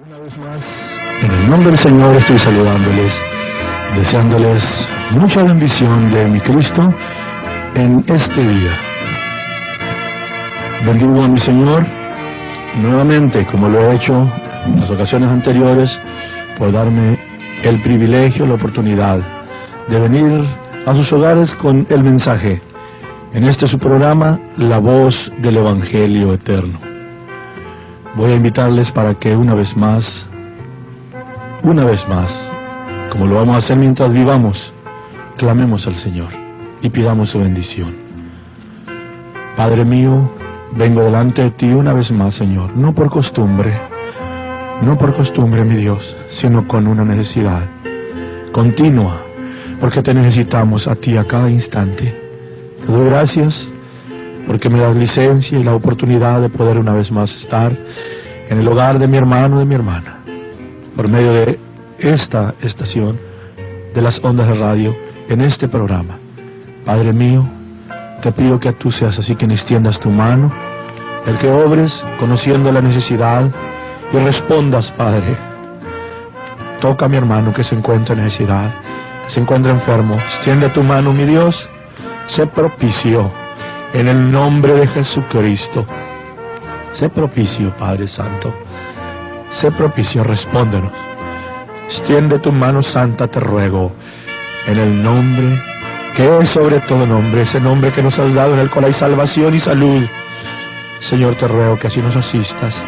Una vez más, en el nombre del Señor estoy saludándoles, deseándoles mucha bendición de mi Cristo en este día. Bendigo a mi Señor nuevamente, como lo he hecho en las ocasiones anteriores, por darme el privilegio, la oportunidad de venir a sus hogares con el mensaje. En este su programa, La Voz del Evangelio Eterno. Voy a invitarles para que una vez más, como lo vamos a hacer mientras vivamos, clamemos al Señor y pidamos su bendición. Padre mío, vengo delante de ti una vez más, Señor, no por costumbre, mi Dios, sino con una necesidad continua, porque te necesitamos a ti a cada instante. Te doy gracias porque me das licencia y la oportunidad de poder una vez más estar en el hogar de mi hermano, de mi hermana, por medio de esta estación, de las ondas de radio, en este programa. Padre mío, te pido que tú seas así quien extiendas tu mano, el que obres conociendo la necesidad y respondas, Padre. Toca a mi hermano que se encuentra en necesidad, que se encuentra enfermo. Extiende tu mano, mi Dios, sé propicio. En el nombre de Jesucristo, sé propicio, Padre Santo, sé propicio, respóndenos. Extiende tu mano santa, te ruego, en el nombre que es sobre todo nombre, ese nombre que nos has dado, en el cual hay salvación y salud. Señor, te ruego que así nos asistas,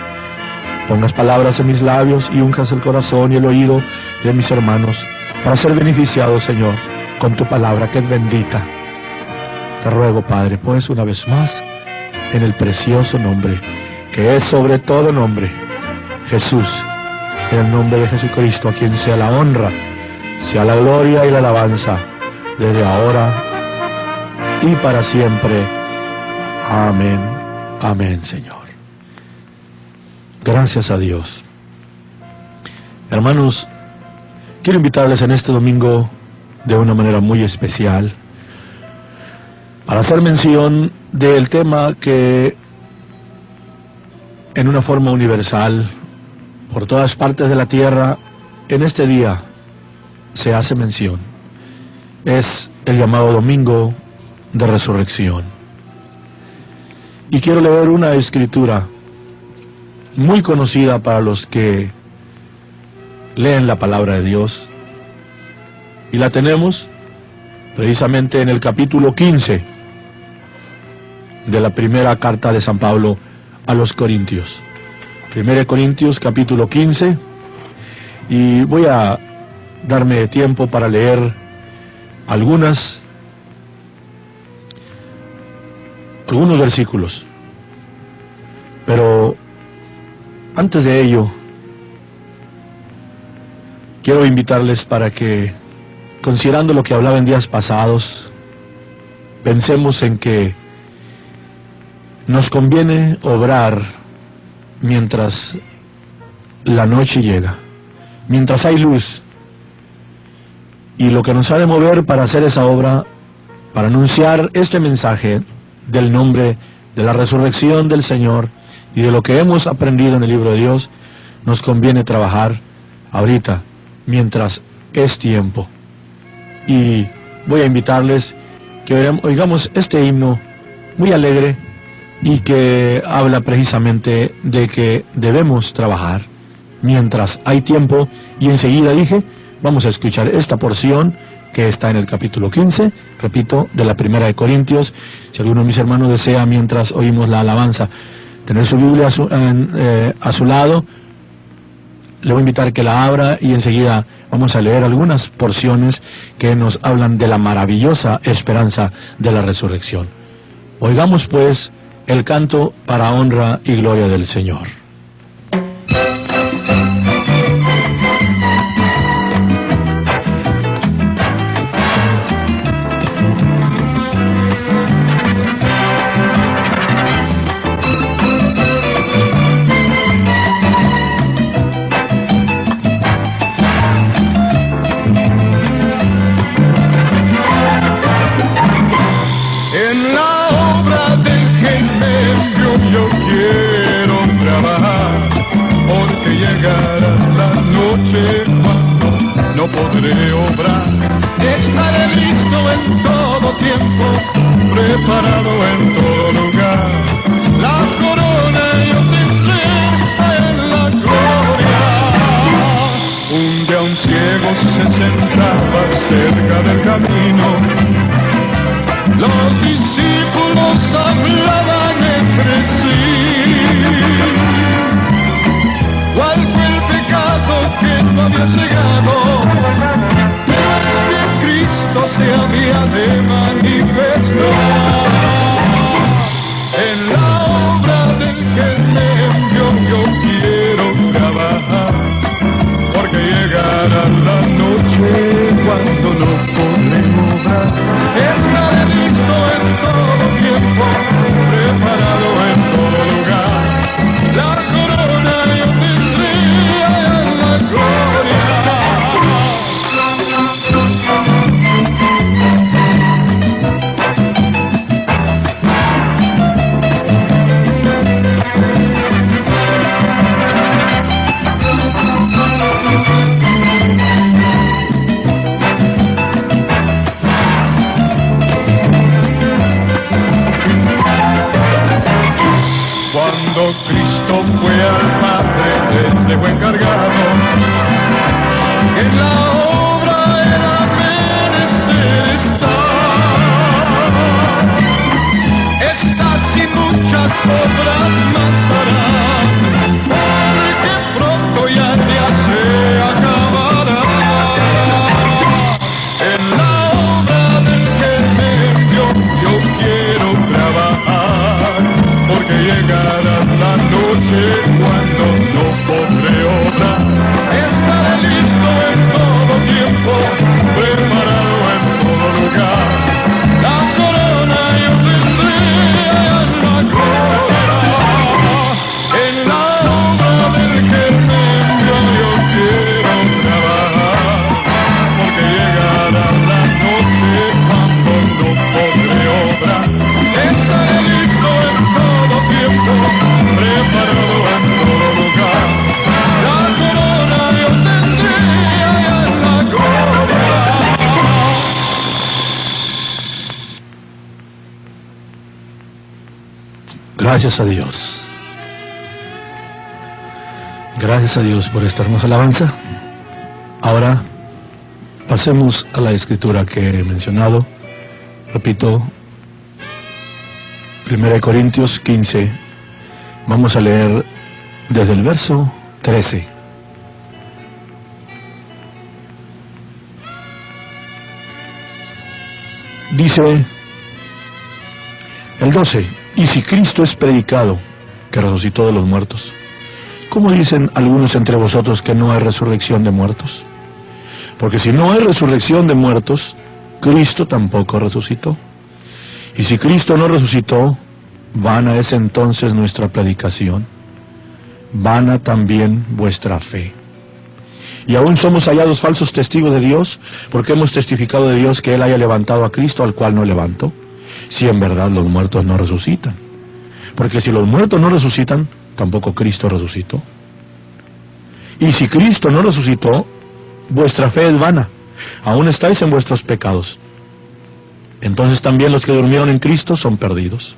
pongas palabras en mis labios y unjas el corazón y el oído de mis hermanos, para ser beneficiados, Señor, con tu palabra que es bendita. Te ruego, Padre, pues una vez más, en el precioso nombre, que es sobre todo nombre, Jesús, en el nombre de Jesucristo, a quien sea la honra, sea la gloria y la alabanza, desde ahora y para siempre. Amén, amén, Señor. Gracias a Dios. Hermanos, quiero invitarles en este domingo de una manera muy especial para hacer mención del tema que en una forma universal, por todas partes de la tierra, en este día se hace mención. Es el llamado Domingo de Resurrección. Y quiero leer una escritura muy conocida para los que leen la palabra de Dios. Y la tenemos precisamente en el capítulo 15 de la primera carta de San Pablo a los Corintios. 1 Corintios capítulo 15, y voy a darme tiempo para leer algunos versículos. Pero antes de ello, quiero invitarles para que, considerando lo que hablaba en días pasados, pensemos en que nos conviene obrar mientras la noche llega, mientras hay luz, y lo que nos ha de mover para hacer esa obra, para anunciar este mensaje del nombre de la resurrección del Señor y de lo que hemos aprendido en el libro de Dios, nos conviene trabajar ahorita, mientras es tiempo. Y voy a invitarles que oigamos este himno muy alegre y que habla precisamente de que debemos trabajar mientras hay tiempo. Y enseguida vamos a escuchar esta porción que está en el capítulo 15, repito, de la primera de Corintios. Si alguno de mis hermanos desea, mientras oímos la alabanza, tener su Biblia a su lado, le voy a invitar que la abra y enseguida vamos a leer algunas porciones que nos hablan de la maravillosa esperanza de la resurrección. Oigamos pues el canto para honra y gloria del Señor. En la obra del que me envió yo quiero trabajar. noche cuando no podré obrar. Estaré listo en todo tiempo, preparado en todo lugar. La corona yo tendré en la gloria. Un día un ciego se sentaba cerca del camino. Los discípulos hablaban entre sí. ¿Cuál fue el pecado que no había cegado? Pero que Cristo se había de manifestar. En la obra del que me envió yo quiero trabajar, porque llegará la noche cuando no podré obrar. Estaré listo en todo tiempo, preparado en todo lugar. La corona yo tendré en la gloria. Cuando Cristo fue al Padre, les dejó encargado que en la obra era menester estar. Estas y muchas obras más hará, porque pronto ya el día se acabará. En la obra del que me envió yo quiero trabajar, porque llegará la noche cuando no podré obrar. Estaré listo en todo tiempo, preparado en todo lugar. La corona yo tendré en la gloria. En la obra del que me envió yo quiero trabajar, porque llegará la noche cuando no podré obrar. Estaré listo en todo tiempo, preparado en todo lugar. La corona yo tendré en la gloria. Gracias a Dios. Gracias a Dios por esta hermosa alabanza. Ahora pasemos a la escritura que he mencionado. Repito, 1 Corintios 15. Vamos a leer desde el verso 13. Dice el 12: y si Cristo es predicado que resucitó de los muertos, ¿cómo dicen algunos entre vosotros que no hay resurrección de muertos? Porque si no hay resurrección de muertos, Cristo tampoco resucitó. Y si Cristo no resucitó, vana es entonces nuestra predicación, vana también vuestra fe. Y aún somos hallados falsos testigos de Dios, porque hemos testificado de Dios que Él haya levantado a Cristo, al cual no levantó, si en verdad los muertos no resucitan. Porque si los muertos no resucitan, tampoco Cristo resucitó. Y si Cristo no resucitó, vuestra fe es vana, aún estáis en vuestros pecados. Entonces también los que durmieron en Cristo son perdidos.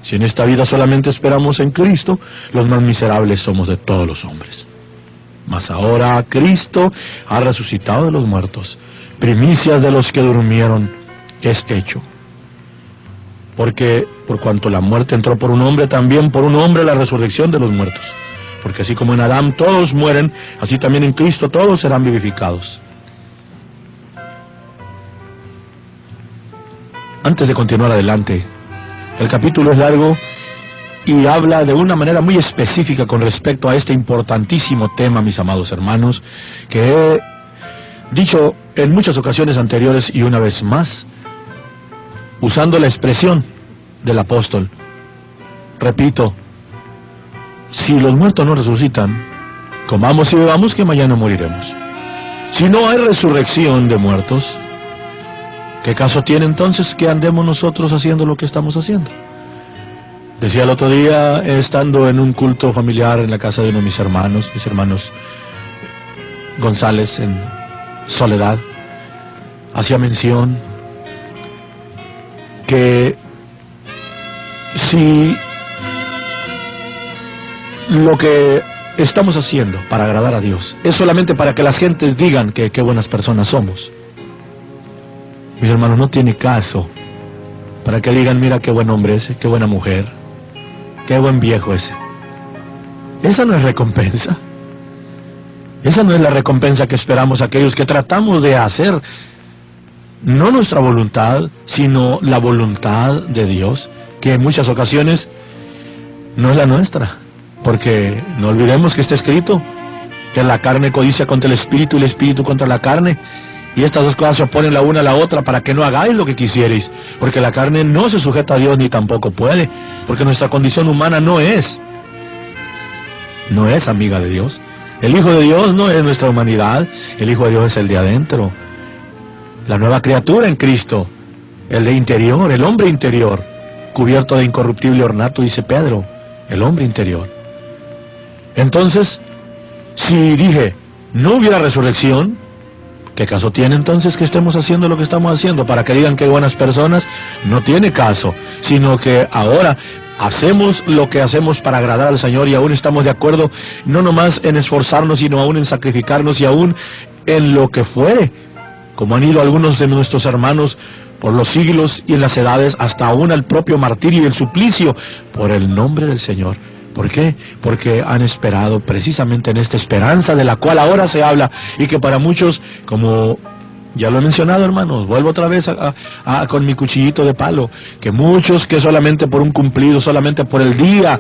Si en esta vida solamente esperamos en Cristo, los más miserables somos de todos los hombres. Mas ahora Cristo ha resucitado de los muertos, primicias de los que durmieron es hecho. Porque por cuanto la muerte entró por un hombre, también por un hombre la resurrección de los muertos. Porque así como en Adán todos mueren, así también en Cristo todos serán vivificados. Antes de continuar adelante, el capítulo es largo y habla de una manera muy específica con respecto a este importantísimo tema, mis amados hermanos, que he dicho en muchas ocasiones anteriores y una vez más, usando la expresión del apóstol. Repito, si los muertos no resucitan, comamos y bebamos que mañana moriremos. Si no hay resurrección de muertos, ¿qué caso tiene entonces que andemos nosotros haciendo lo que estamos haciendo? Decía el otro día, estando en un culto familiar en la casa de uno de mis hermanos González en Soledad hacía mención que si lo que estamos haciendo para agradar a Dios es solamente para que las gentes digan que qué buenas personas somos, mis hermanos, no tiene caso para que digan, mira qué buen hombre ese, qué buena mujer, qué buen viejo ese. Esa no es recompensa. Esa no es la recompensa que esperamos aquellos que tratamos de hacer no nuestra voluntad, sino la voluntad de Dios, que en muchas ocasiones no es la nuestra, porque no olvidemos que está escrito que la carne codicia contra el espíritu y el espíritu contra la carne, y estas dos cosas se oponen la una a la otra para que no hagáis lo que quisierais, porque la carne no se sujeta a Dios ni tampoco puede, porque nuestra condición humana no es amiga de Dios. El Hijo de Dios no es nuestra humanidad, el Hijo de Dios es el de adentro, la nueva criatura en Cristo, el de interior, el hombre interior, cubierto de incorruptible ornato, dice Pedro, el hombre interior. Entonces, si dije, no hubiera resurrección, ¿qué caso tiene entonces que estemos haciendo lo que estamos haciendo? Para que digan que hay buenas personas, no tiene caso, sino que ahora hacemos lo que hacemos para agradar al Señor y aún estamos de acuerdo, no nomás en esforzarnos, sino aún en sacrificarnos y aún en lo que fuere, como han ido algunos de nuestros hermanos por los siglos y en las edades, hasta aún al propio martirio y el suplicio, por el nombre del Señor. ¿Por qué? Porque han esperado precisamente en esta esperanza de la cual ahora se habla, y que para muchos, como ya lo he mencionado, hermanos, vuelvo otra vez con mi cuchillito de palo, que muchos que solamente por un cumplido, solamente por el día,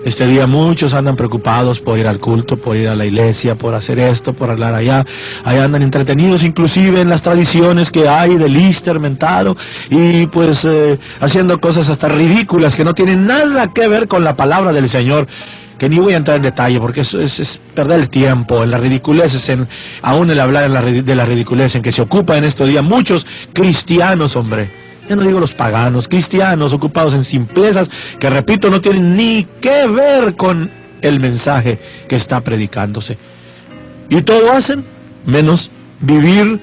este día muchos andan preocupados por ir al culto, por ir a la iglesia, por hacer esto, por hablar allá. Ahí andan entretenidos inclusive en las tradiciones que hay del Easter mentado, y pues haciendo cosas hasta ridículas que no tienen nada que ver con la palabra del Señor, que ni voy a entrar en detalle porque eso es perder el tiempo en las ridiculeces, aún el hablar de la ridiculez en que se ocupa en estos días muchos cristianos, hombre. Ya no digo los paganos, cristianos ocupados en simplezas que, repito, no tienen ni que ver con el mensaje que está predicándose. Y todo hacen menos vivir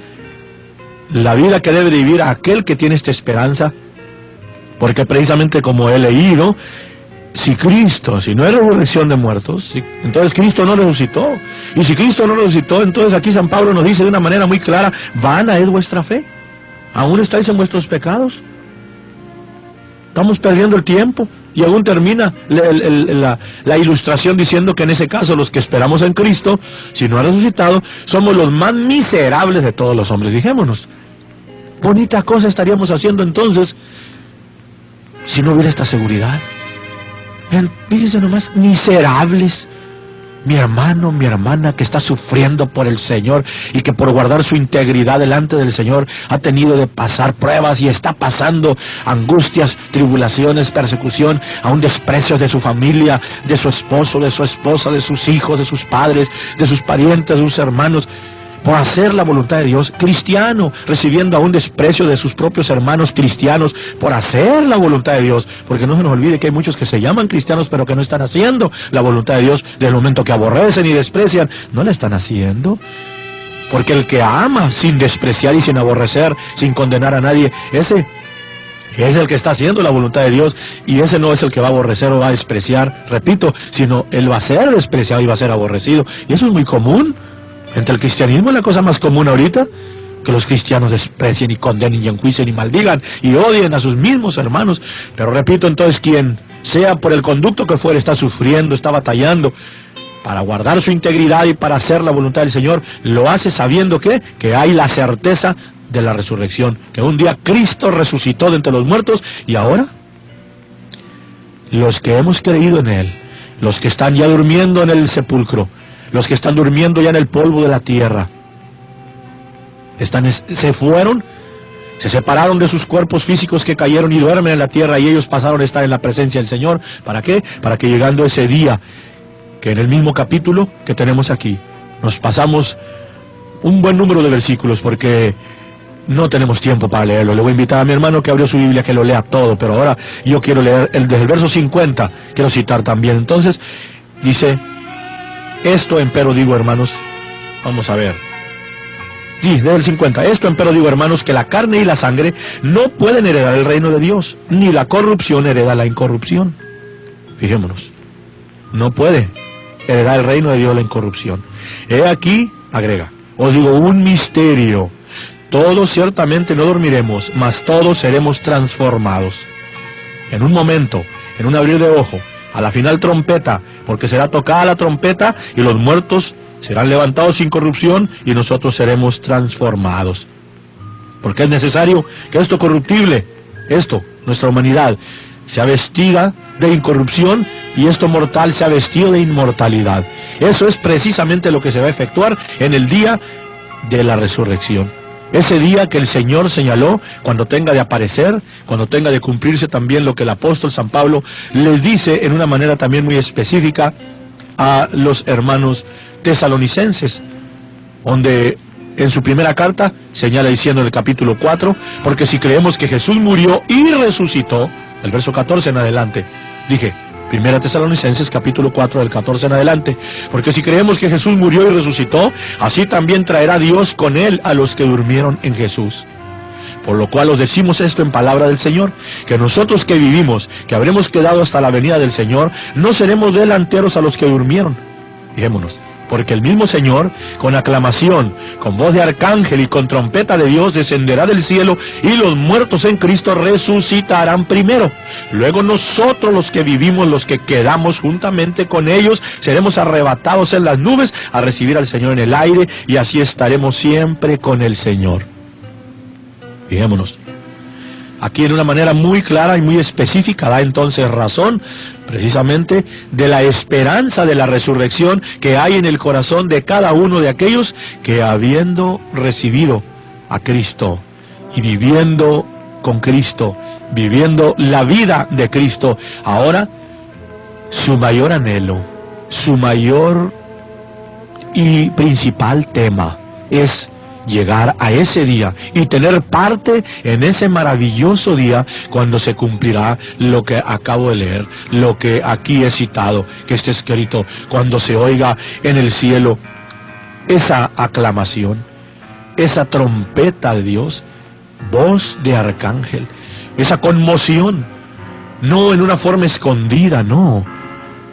la vida que debe vivir aquel que tiene esta esperanza, porque precisamente como he leído, si no hay resurrección de muertos, entonces Cristo no resucitó. Y si Cristo no resucitó, entonces aquí San Pablo nos dice de una manera muy clara, vana es vuestra fe. ¿Aún estáis en vuestros pecados? Estamos perdiendo el tiempo. Y aún termina la ilustración diciendo que en ese caso los que esperamos en Cristo, si no ha resucitado, somos los más miserables de todos los hombres. Dijémonos, bonita cosa estaríamos haciendo entonces si no hubiera esta seguridad. Fíjense nomás, miserables. Mi hermano, mi hermana que está sufriendo por el Señor y que por guardar su integridad delante del Señor ha tenido de pasar pruebas y está pasando angustias, tribulaciones, persecución, aún desprecios de su familia, de su esposo, de su esposa, de sus hijos, de sus padres, de sus parientes, de sus hermanos, por hacer la voluntad de Dios. Cristiano, recibiendo aún desprecio de sus propios hermanos cristianos por hacer la voluntad de Dios, porque no se nos olvide que hay muchos que se llaman cristianos pero que no están haciendo la voluntad de Dios. Desde el momento que aborrecen y desprecian, no la están haciendo, porque el que ama sin despreciar y sin aborrecer, sin condenar a nadie, ese es el que está haciendo la voluntad de Dios, y ese no es el que va a aborrecer o va a despreciar, repito, sino él va a ser despreciado y va a ser aborrecido. Y eso es muy común. Entre el cristianismo es la cosa más común ahorita, que los cristianos desprecien y condenen y enjuicien y maldigan y odien a sus mismos hermanos. Pero repito, entonces quien sea por el conducto que fuere, está sufriendo, está batallando para guardar su integridad y para hacer la voluntad del Señor, lo hace sabiendo que hay la certeza de la resurrección, que un día Cristo resucitó de entre los muertos, y ahora los que hemos creído en Él, los que están ya durmiendo en el sepulcro, los que están durmiendo ya en el polvo de la tierra, se fueron, se separaron de sus cuerpos físicos que cayeron y duermen en la tierra, y ellos pasaron a estar en la presencia del Señor. ¿Para qué? Para que llegando ese día, que en el mismo capítulo que tenemos aquí, nos pasamos un buen número de versículos, porque no tenemos tiempo para leerlo. Le voy a invitar a mi hermano que abrió su Biblia que lo lea todo, pero ahora yo quiero leer desde el verso 50, quiero citar también. Entonces, dice: esto empero digo, hermanos, Vamos a ver. Sí, del 50. Esto empero digo, hermanos, que la carne y la sangre no pueden heredar el reino de Dios, ni la corrupción hereda la incorrupción. Fijémonos. No puede heredar el reino de Dios la incorrupción. He aquí, agrega, os digo un misterio. Todos ciertamente no dormiremos, mas todos seremos transformados. En un momento, en un abrir de ojo, a la final trompeta, porque será tocada la trompeta y los muertos serán levantados sin corrupción y nosotros seremos transformados. Porque es necesario que esto corruptible, nuestra humanidad, sea vestida de incorrupción y esto mortal sea vestido de inmortalidad. Eso es precisamente lo que se va a efectuar en el día de la resurrección. Ese día que el Señor señaló, cuando tenga de aparecer, cuando tenga de cumplirse también lo que el apóstol San Pablo les dice en una manera también muy específica a los hermanos tesalonicenses, donde en su primera carta señala diciendo en el capítulo 4, porque si creemos que Jesús murió y resucitó, el verso 14 en adelante, dije, Primera Tesalonicenses capítulo 4 del 14 en adelante, porque si creemos que Jesús murió y resucitó, así también traerá Dios con él a los que durmieron en Jesús. Por lo cual os decimos esto en palabra del Señor, que nosotros que vivimos, que habremos quedado hasta la venida del Señor, no seremos delanteros a los que durmieron. Fijémonos, porque el mismo Señor, con aclamación, con voz de arcángel y con trompeta de Dios, descenderá del cielo, y los muertos en Cristo resucitarán primero. Luego nosotros los que vivimos, los que quedamos juntamente con ellos, seremos arrebatados en las nubes a recibir al Señor en el aire, y así estaremos siempre con el Señor. Fijémonos. Aquí en una manera muy clara y muy específica da entonces razón precisamente de la esperanza de la resurrección que hay en el corazón de cada uno de aquellos que, habiendo recibido a Cristo y viviendo con Cristo, viviendo la vida de Cristo, ahora su mayor anhelo, su mayor y principal tema es llegar a ese día y tener parte en ese maravilloso día cuando se cumplirá lo que acabo de leer, lo que aquí he citado, que está escrito, cuando se oiga en el cielo esa aclamación, esa trompeta de Dios, voz de arcángel, esa conmoción, no en una forma escondida, no,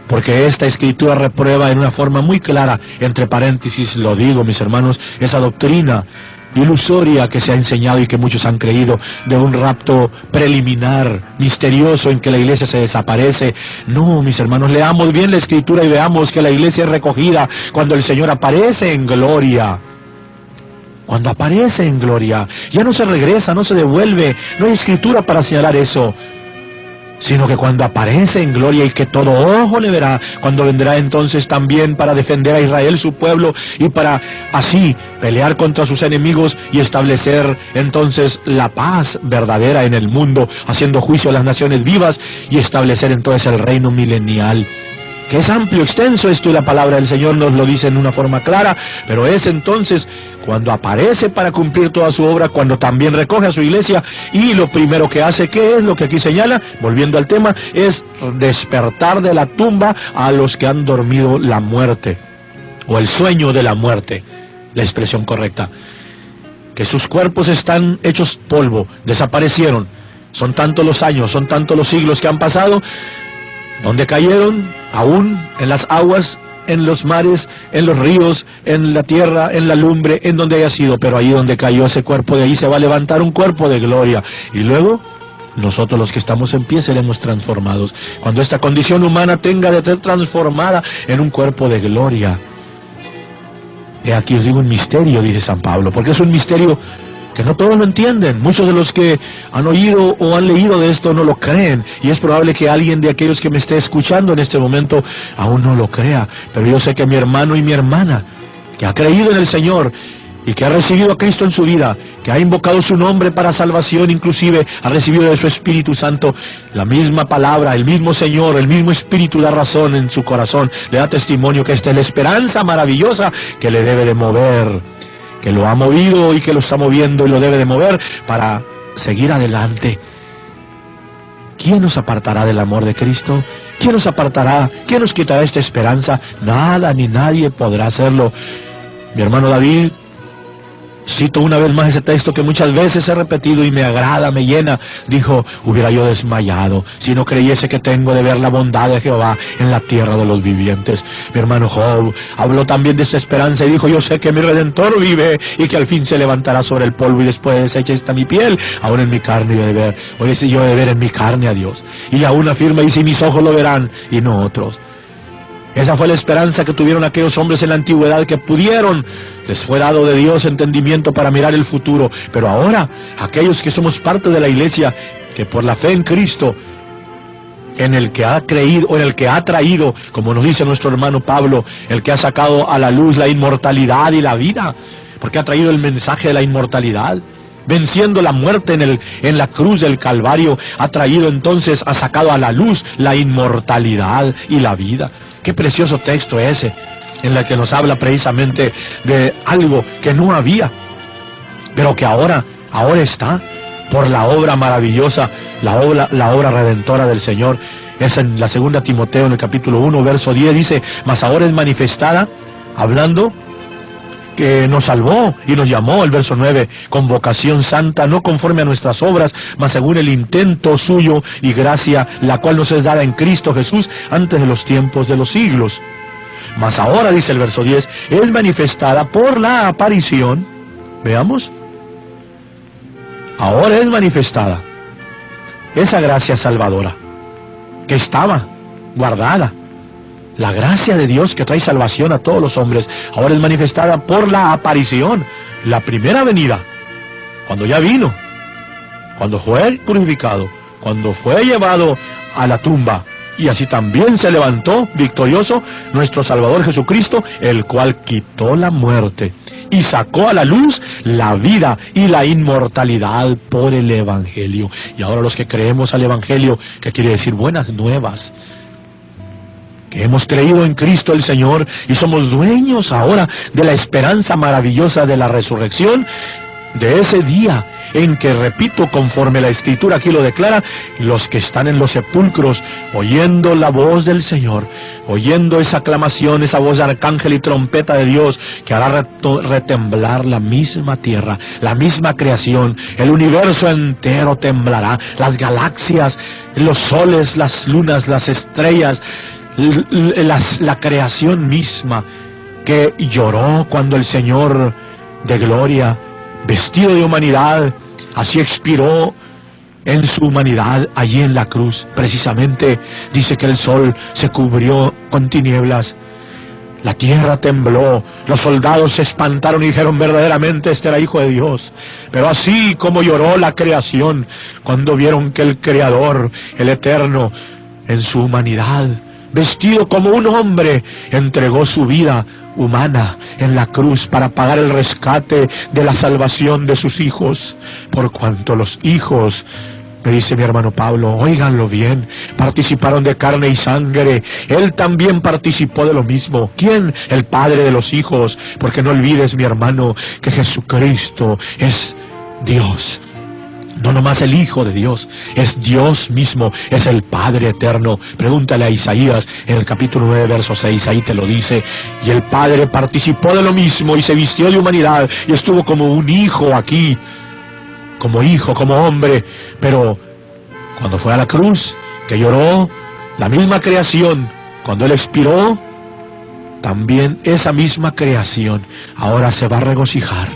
porque esta escritura reprueba en una forma muy clara, entre paréntesis lo digo, mis hermanos, esa doctrina ilusoria que se ha enseñado y que muchos han creído, de un rapto preliminar, misterioso, en que la iglesia se desaparece. No, mis hermanos, leamos bien la escritura y veamos que la iglesia es recogida cuando el Señor aparece en gloria. Cuando aparece en gloria, ya no se regresa, no se devuelve, no hay escritura para señalar eso, sino que cuando aparece en gloria y que todo ojo le verá, cuando vendrá entonces también para defender a Israel, su pueblo, y para así pelear contra sus enemigos y establecer entonces la paz verdadera en el mundo, haciendo juicio a las naciones vivas y establecer entonces el reino milenial, que es amplio, extenso esto, y la palabra del Señor nos lo dice en una forma clara, pero es entonces cuando aparece para cumplir toda su obra, cuando también recoge a su iglesia, y lo primero que hace, ¿qué es lo que aquí señala? Volviendo al tema, es despertar de la tumba a los que han dormido la muerte, o el sueño de la muerte, la expresión correcta, que sus cuerpos están hechos polvo, desaparecieron, son tantos los años, son tantos los siglos que han pasado, donde cayeron, aún en las aguas, en los mares, en los ríos, en la tierra, en la lumbre, en donde haya sido, pero ahí donde cayó ese cuerpo, de ahí se va a levantar un cuerpo de gloria, y luego nosotros los que estamos en pie seremos transformados, cuando esta condición humana tenga de ser transformada en un cuerpo de gloria. He aquí os digo un misterio, dice San Pablo, porque es un misterio que no todos lo entienden. Muchos de los que han oído o han leído de esto no lo creen, y es probable que alguien de aquellos que me esté escuchando en este momento aún no lo crea, pero yo sé que mi hermano y mi hermana, que ha creído en el Señor y que ha recibido a Cristo en su vida, que ha invocado su nombre para salvación, inclusive ha recibido de su Espíritu Santo la misma palabra, el mismo Señor, el mismo Espíritu da razón en su corazón, le da testimonio que esta es la esperanza maravillosa que le debe de mover, que lo ha movido y que lo está moviendo y lo debe de mover para seguir adelante. ¿Quién nos apartará del amor de Cristo? ¿Quién nos apartará? ¿Quién nos quitará esta esperanza? Nada ni nadie podrá hacerlo. Mi hermano David, cito una vez más ese texto que muchas veces he repetido y me agrada, me llena. Dijo: hubiera yo desmayado si no creyese que tengo de ver la bondad de Jehová en la tierra de los vivientes. Mi hermano Job habló también de esta esperanza y dijo: yo sé que mi Redentor vive y que al fin se levantará sobre el polvo y después deshecha está mi piel. Aún en mi carne yo he de ver, oye, si yo he de ver en mi carne a Dios. Y aún afirma: y si mis ojos lo verán y no otros. Esa fue la esperanza que tuvieron aquellos hombres en la antigüedad, que pudieron, les fue dado de Dios entendimiento para mirar el futuro. Pero ahora, aquellos que somos parte de la iglesia, que por la fe en Cristo, en el que ha creído, o en el que ha traído, como nos dice nuestro hermano Pablo, el que ha sacado a la luz la inmortalidad y la vida, porque ha traído el mensaje de la inmortalidad, venciendo la muerte en la cruz del Calvario, ha traído entonces, ha sacado a la luz la inmortalidad y la vida. Qué precioso texto ese, en el que nos habla precisamente de algo que no había, pero que ahora está, por la obra maravillosa, la obra redentora del Señor. Es en la segunda Timoteo, en el capítulo 1, verso 10, dice: mas ahora es manifestada, hablando que nos salvó y nos llamó, el verso 9, con vocación santa, no conforme a nuestras obras, mas según el intento suyo y gracia, la cual nos es dada en Cristo Jesús antes de los tiempos de los siglos. Mas ahora, dice el verso 10, es manifestada por la aparición, veamos, ahora es manifestada esa gracia salvadora, que estaba guardada. La gracia de Dios que trae salvación a todos los hombres, ahora es manifestada por la aparición, la primera venida, cuando ya vino, cuando fue purificado, cuando fue llevado a la tumba, y así también se levantó victorioso nuestro Salvador Jesucristo, el cual quitó la muerte y sacó a la luz la vida y la inmortalidad por el Evangelio. Y ahora los que creemos al Evangelio, que quiere decir buenas nuevas, que hemos creído en Cristo el Señor y somos dueños ahora de la esperanza maravillosa de la resurrección, de ese día en que, repito, conforme la Escritura aquí lo declara, los que están en los sepulcros, oyendo la voz del Señor, oyendo esa aclamación, esa voz de arcángel y trompeta de Dios, que hará retemblar la misma tierra, la misma creación, el universo entero temblará, las galaxias, los soles, las lunas, las estrellas, la creación misma, que lloró cuando el Señor de gloria, vestido de humanidad, así expiró en su humanidad allí en la cruz. Precisamente dice que el sol se cubrió con tinieblas, la tierra tembló, los soldados se espantaron y dijeron: verdaderamente este era Hijo de Dios. Pero así como lloró la creación cuando vieron que el Creador, el Eterno, en su humanidad, vestido como un hombre, entregó su vida humana en la cruz para pagar el rescate de la salvación de sus hijos, por cuanto los hijos, me dice mi hermano Pablo, óiganlo bien, participaron de carne y sangre. Él también participó de lo mismo. ¿Quién? El Padre de los hijos. Porque no olvides, mi hermano, que Jesucristo es Dios. No nomás el Hijo de Dios, es Dios mismo, es el Padre eterno. Pregúntale a Isaías en el capítulo 9, verso 6, ahí te lo dice. Y el Padre participó de lo mismo y se vistió de humanidad y estuvo como un hijo aquí, como hijo, como hombre. Pero cuando fue a la cruz, que lloró, la misma creación, cuando Él expiró, también esa misma creación ahora se va a regocijar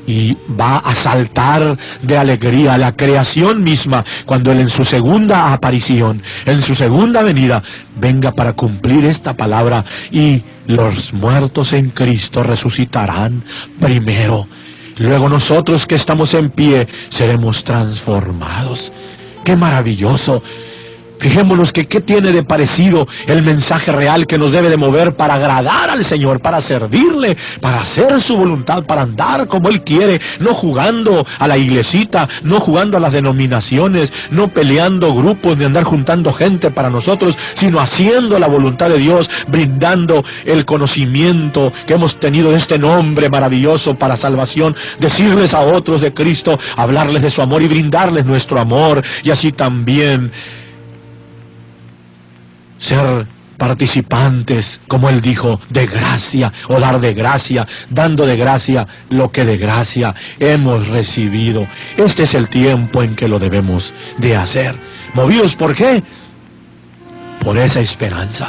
y va a saltar de alegría, la creación misma, cuando Él en su segunda aparición, en su segunda venida, venga para cumplir esta palabra, y los muertos en Cristo resucitarán primero. Luego nosotros que estamos en pie seremos transformados. ¡Qué maravilloso! Fijémonos que qué tiene de parecido el mensaje real que nos debe de mover para agradar al Señor, para servirle, para hacer su voluntad, para andar como Él quiere, no jugando a la iglesita, no jugando a las denominaciones, no peleando grupos ni andar juntando gente para nosotros, sino haciendo la voluntad de Dios, brindando el conocimiento que hemos tenido de este nombre maravilloso para salvación, decirles a otros de Cristo, hablarles de su amor y brindarles nuestro amor, y así también ser participantes, como Él dijo, de gracia, o dar de gracia, dando de gracia lo que de gracia hemos recibido. Este es el tiempo en que lo debemos de hacer. ¿Movidos por qué? Por esa esperanza.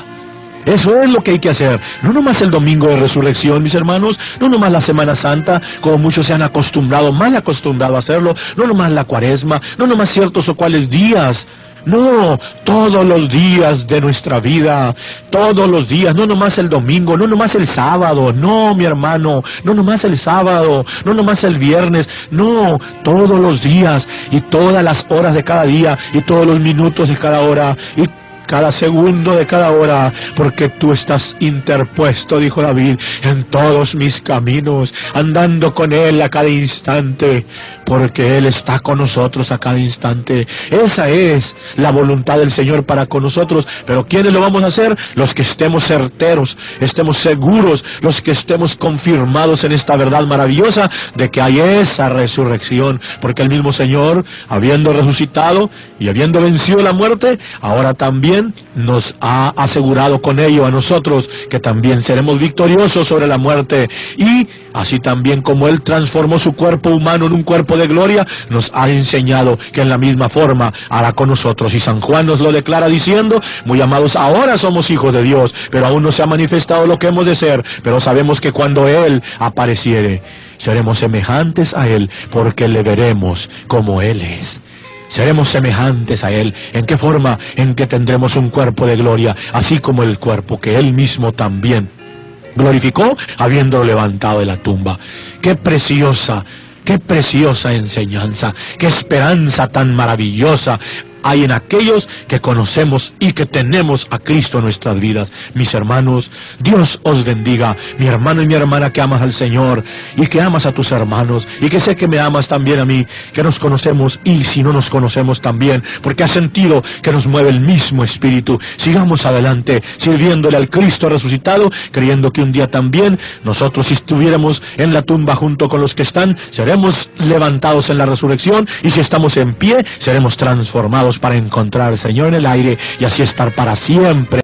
Eso es lo que hay que hacer. No nomás el domingo de resurrección, mis hermanos, no nomás la Semana Santa, como muchos se han acostumbrado, mal acostumbrado a hacerlo, no nomás la Cuaresma, no nomás ciertos o cuales días. No, todos los días de nuestra vida, todos los días, no nomás el domingo, no nomás el sábado, no, mi hermano, no nomás el sábado, no nomás el viernes, no, todos los días y todas las horas de cada día y todos los minutos de cada hora y cada segundo de cada hora, porque tú estás interpuesto, dijo David, en todos mis caminos, andando con Él a cada instante, porque Él está con nosotros a cada instante. Esa es la voluntad del Señor para con nosotros. Pero ¿quiénes lo vamos a hacer? Los que estemos certeros, estemos seguros, los que estemos confirmados en esta verdad maravillosa de que hay esa resurrección, porque el mismo Señor, habiendo resucitado y habiendo vencido la muerte, ahora también nos ha asegurado con ello a nosotros que también seremos victoriosos sobre la muerte. Y así también como Él transformó su cuerpo humano en un cuerpo de gloria, nos ha enseñado que en la misma forma hará con nosotros. Y San Juan nos lo declara diciendo: muy amados, ahora somos hijos de Dios, pero aún no se ha manifestado lo que hemos de ser, pero sabemos que cuando Él apareciere, seremos semejantes a Él, porque le veremos como Él es. Seremos semejantes a Él. ¿En qué forma? En que tendremos un cuerpo de gloria, así como el cuerpo que Él mismo también glorificó, habiéndolo levantado de la tumba. ¡Qué preciosa enseñanza! ¡Qué esperanza tan maravillosa hay en aquellos que conocemos y que tenemos a Cristo en nuestras vidas! Mis hermanos, Dios os bendiga, mi hermano y mi hermana que amas al Señor y que amas a tus hermanos y que sé que me amas también a mí, que nos conocemos y si no nos conocemos también, porque has sentido que nos mueve el mismo Espíritu. Sigamos adelante, sirviéndole al Cristo resucitado, creyendo que un día también nosotros, si estuviéramos en la tumba junto con los que están, seremos levantados en la resurrección, y si estamos en pie, seremos transformados para encontrar al Señor en el aire y así estar para siempre